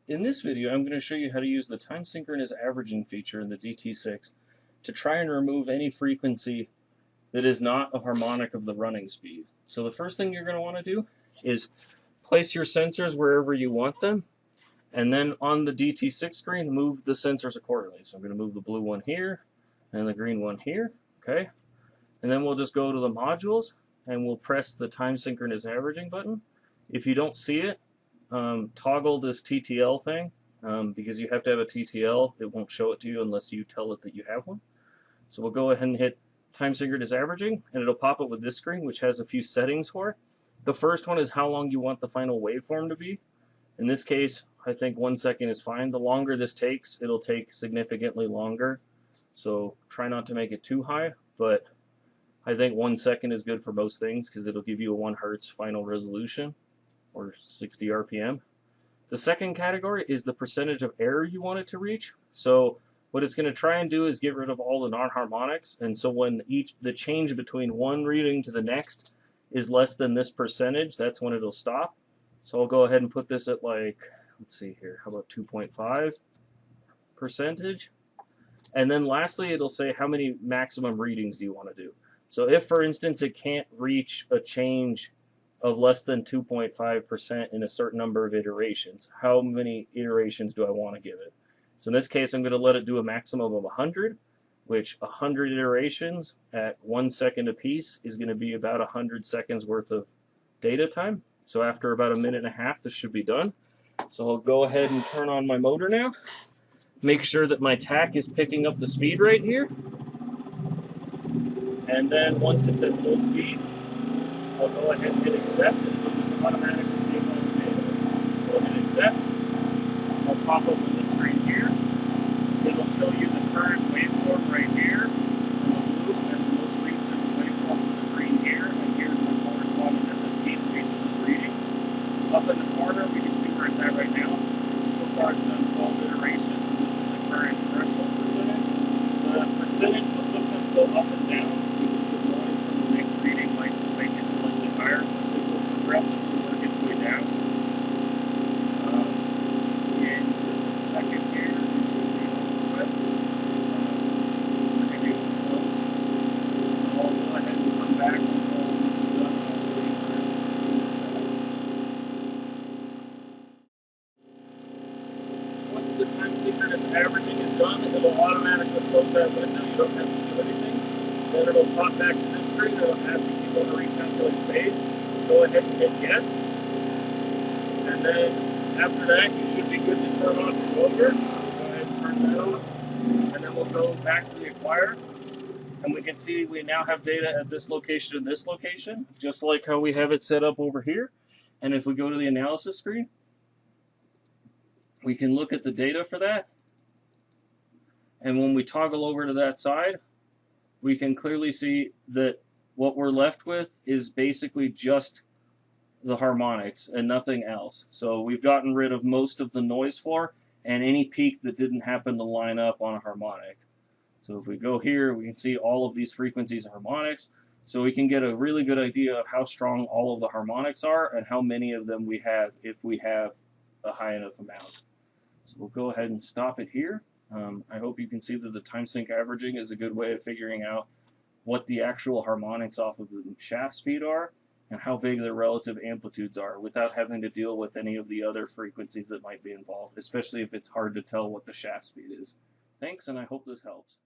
In this video, I'm going to show you how to use the time synchronous averaging feature in the DT6 to try and remove any frequency that is not a harmonic of the running speed. So the first thing you're going to want to do is place your sensors wherever you want them, and then on the DT6 screen, move the sensors accordingly. So I'm going to move the blue one here and the green one here, okay? And then we'll just go to the modules and we'll press the time synchronous averaging button. If you don't see it, toggle this TTL thing because you have to have a TTL. It won't show it to you unless you tell it that you have one. So we'll go ahead and hit time synchronous averaging, and it'll pop up with this screen, which has a few settings for it. The first one is how long you want the final waveform to be. In this case, I think 1 second is fine. The longer this takes, it'll take significantly longer. So try not to make it too high, but I think 1 second is good for most things because it'll give you a 1 hertz final resolution or 60 RPM. The second category is the percentage of error you want it to reach. So what it's going to try and do is get rid of all the non-harmonics, and so when the change between one reading to the next is less than this percentage, that's when it'll stop. So I'll go ahead and put this at, like, let's see here, how about 2.5 percentage? And then lastly, it'll say how many maximum readings do you want to do. So if, for instance, it can't reach a change of less than 2.5% in a certain number of iterations, how many iterations do I want to give it? So in this case, I'm going to let it do a maximum of 100, which 100 iterations at 1 second apiece is going to be about 100 seconds worth of data time. So after about a minute and a half, this should be done. So I'll go ahead and turn on my motor now. Make sure that my tach is picking up the speed right here. And then once it's at full speed, I'll go ahead and hit accept, and it'll just automatically take all the data. Go ahead and accept. I'll pop open the screen here. It'll show you the current waveform right here in the blue, and the most recent waveform in the green here, and here's the corresponding at the peak based on the readings. Up in the corner, we can see where it's at right now. So far it's done 12 iterations, and this is the current threshold percentage. The percentage will sometimes go up and down because the noise from the next reading might make it slightly higher, but it will progressively work its way down. In just a second here, it should be over with. We're getting close. So I'll go ahead and come back once all of this is done, and I'll show you where once the time synchronous averaging is done, it'll automatically close that window. You don't have to do anything. Then it'll pop back to this screen, and it'll ask if you want to recalculate phase. Go ahead and hit yes. And then after that, you should be good to turn on your motor. Go ahead and turn that on. And then we'll go back to the acquire. And we can see we now have data at this location and this location, just like how we have it set up over here. And if we go to the analysis screen, we can look at the data for that. And when we toggle over to that side, we can clearly see that what we're left with is basically just the harmonics and nothing else. So we've gotten rid of most of the noise floor and any peak that didn't happen to line up on a harmonic. So if we go here, we can see all of these frequencies are harmonics. So we can get a really good idea of how strong all of the harmonics are and how many of them we have if we have a high enough amount. So we'll go ahead and stop it here. I hope you can see that the time sync averaging is a good way of figuring out what the actual harmonics off of the shaft speed are and how big their relative amplitudes are without having to deal with any of the other frequencies that might be involved, especially if it's hard to tell what the shaft speed is. Thanks, and I hope this helps.